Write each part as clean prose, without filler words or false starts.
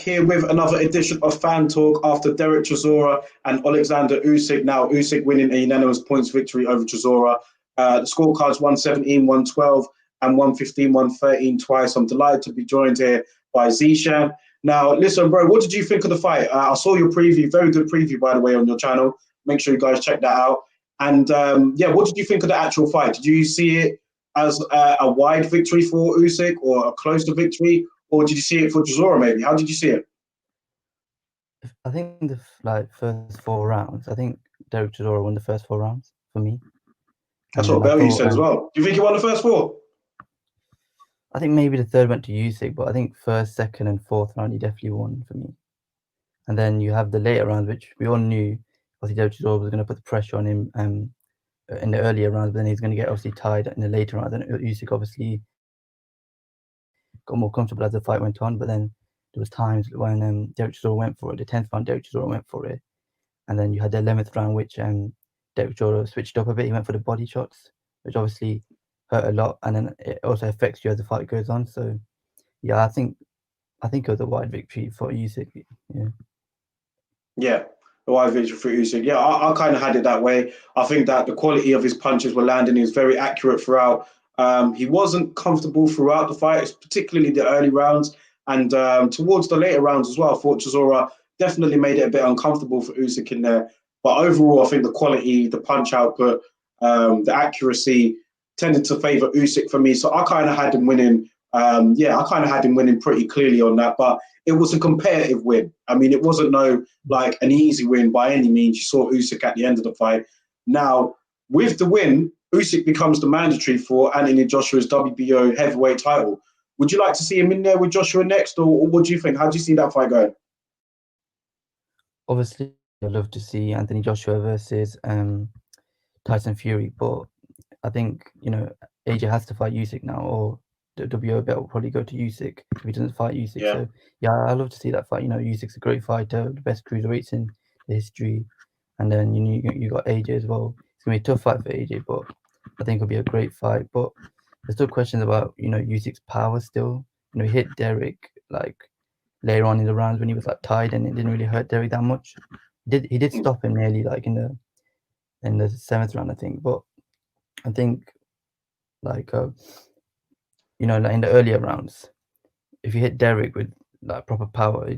here with another edition of Fan Talk after Derek Chisora and Alexander Usyk. Now, Usyk winning a unanimous points victory over Chisora. The scorecards 117, 112, and 115, 113 twice. I'm delighted to be joined here by Zeeshan. Now, listen, bro, what did you think of the fight? I saw your preview, very good preview, by the way, on your channel. Make sure you guys check that out. And what did you think of the actual fight? Did you see it as a wide victory for Usyk or a closer victory? Or did you see it for Chisora maybe? How did you see it? I think the first 4 rounds, I think Derek Chisora won the first 4 rounds for me. That's what Bellew said as well. Do you think he won the first 4? I think maybe the third went to Usyk, but I think first, second, and fourth round he definitely won for me. And then you have the later round, which we all knew obviously Derek Chisora was going to put the pressure on him in the earlier rounds, but then he's going to get obviously tied in the later rounds. And Usyk obviously got more comfortable as the fight went on, but then there was times when Derek Chisora went for it. The 10th round, Derek Chisora went for it. And then you had the 11th round, which Derek Chisora switched up a bit. He went for the body shots, which obviously hurt a lot. And then it also affects you as the fight goes on. So, yeah, I think it was a wide victory for Usyk. Yeah, a wide victory for Usyk. Yeah, I kind of had it that way. I think that the quality of his punches were landing. He was very accurate throughout. He wasn't comfortable throughout the fight, particularly the early rounds. And towards the later rounds as well, I thought Chisora definitely made it a bit uncomfortable for Usyk in there. But overall, I think the quality, the punch output, the accuracy tended to favour Usyk for me. So I kind of had him winning. I kind of had him winning pretty clearly on that. But it was a competitive win. I mean, it wasn't an easy win by any means. You saw Usyk at the end of the fight. Now, with the win, Usyk becomes the mandatory for Anthony Joshua's WBO heavyweight title. Would you like to see him in there with Joshua next, or what do you think? How do you see that fight going? Obviously, I'd love to see Anthony Joshua versus Tyson Fury, but I think, AJ has to fight Usyk now, or the WBO belt will probably go to Usyk if he doesn't fight Usyk. Yeah. So, yeah, I'd love to see that fight. Usyk's a great fighter, the best cruiserweights in the history. And then, you got AJ as well. It's going to be a tough fight for AJ, but I think it'll be a great fight. But there's still questions about, Usyk's power still. He hit Derek, later on in the rounds when he was, tied, and it didn't really hurt Derek that much. He did stop him nearly, in the 7th round, I think. But I think, in the earlier rounds, if you hit Derek with proper power,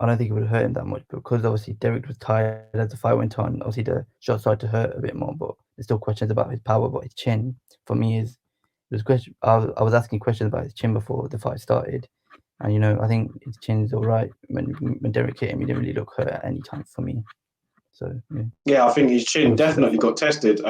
I don't think it would hurt him that much, because obviously Derek was tired as the fight went on. Obviously the shot started to hurt a bit more, but there's still questions about his power. But his chin, for me, I was asking questions about his chin before the fight started, and I think his chin is all right. When Derek hit him, he didn't really look hurt at any time for me. So yeah, I think his chin definitely got tested.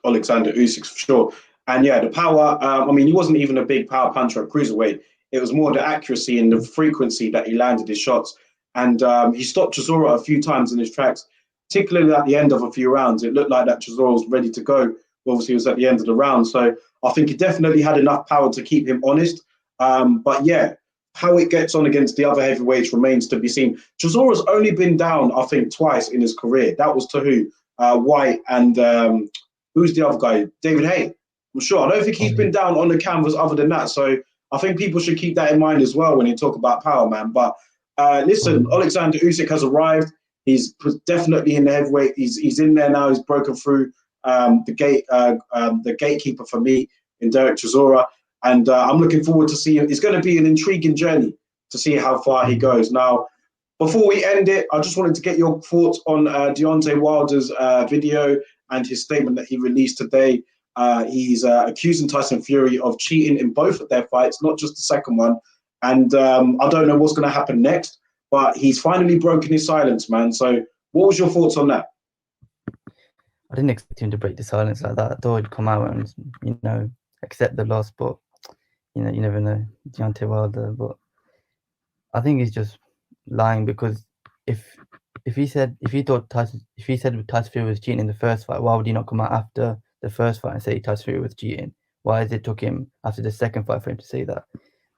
Alexander Usyk for sure. And yeah, the power, he wasn't even a big power puncher at cruiserweight. It was more the accuracy and the frequency that he landed his shots. And he stopped Chisora a few times in his tracks, particularly at the end of a few rounds. It looked like that Chisora was ready to go. Obviously, it was at the end of the round. So I think he definitely had enough power to keep him honest. But yeah, how it gets on against the other heavyweights remains to be seen. Chisora's only been down, I think, twice in his career. That was to who? White and who's the other guy? David Haye. I'm sure. I don't think he's been down on the canvas other than that. So I think people should keep that in mind as well when you talk about power, man. But listen, Alexander Usyk has arrived. He's definitely in the heavyweight. He's in there now. He's broken through the gatekeeper for me in Derek Chisora. And I'm looking forward to seeing. It's going to be an intriguing journey to see how far he goes. Now, before we end it, I just wanted to get your thoughts on Deontay Wilder's video and his statement that he released today. He's accusing Tyson Fury of cheating in both of their fights, not just the second one. And I don't know what's going to happen next, but he's finally broken his silence, man. So what was your thoughts on that? I didn't expect him to break the silence like that. I thought he'd come out and, accept the loss, but you never know, Deontay Wilder. But I think he's just lying, because if he said Tyson Fury was cheating in the first fight, why would he not come out after the first fight and say Tyson Fury was cheating? Why is it took him after the second fight for him to say that?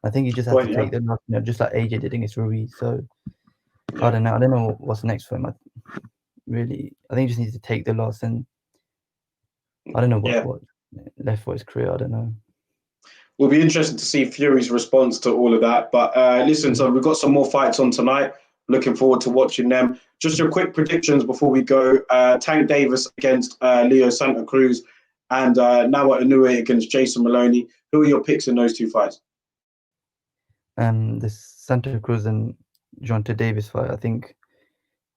I think he just has to take the loss, just like AJ did against Ruiz. So I don't know what's next for him. I think he just needs to take the loss, and I don't know what left for his career. I don't know. Will be interesting to see Fury's response to all of that. But listen, so we've got some more fights on tonight. Looking forward to watching them. Just your quick predictions before we go. Tank Davis against Leo Santa Cruz, and Nawa Inoue against Jason Maloney. Who are your picks in those two fights? The Santa Cruz and Jonta Davis fight, I think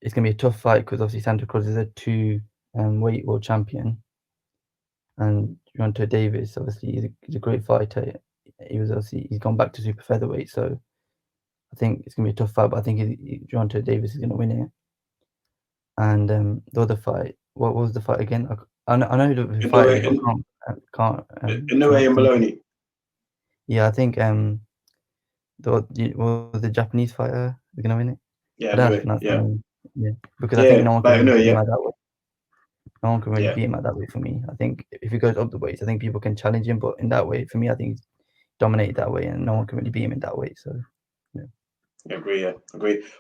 it's going to be a tough fight because obviously Santa Cruz is a two-weight world champion. And Jonta Davis, obviously, he's a great fighter. He's gone back to super featherweight, so I think it's gonna be a tough fight. But I think Jonta Davis is gonna win it. And the other fight, what was the fight again? I know who the fight is, but can't. Inoue and Maloney. Yeah, I think the Japanese fighter is gonna win it. Yeah, I don't know how to pronounce the name. Yeah, because I think no one can really beat him at that way. No one can really beat him at that way for me. I think if he goes up the weights, I think people can challenge him. But in that way, for me, I think he's dominated that way, and no one can really beat him in that way. So, yeah. Agree.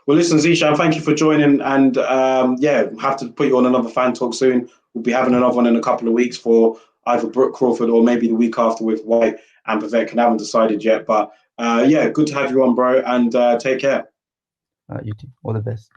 Well, listen, Zeeshan, thank you for joining, and have to put you on another fan talk soon. We'll be having another one in a couple of weeks for either Brooke Crawford or maybe the week after with White and Povetkin. I haven't decided yet, but good to have you on, bro, and take care. You too. All the best.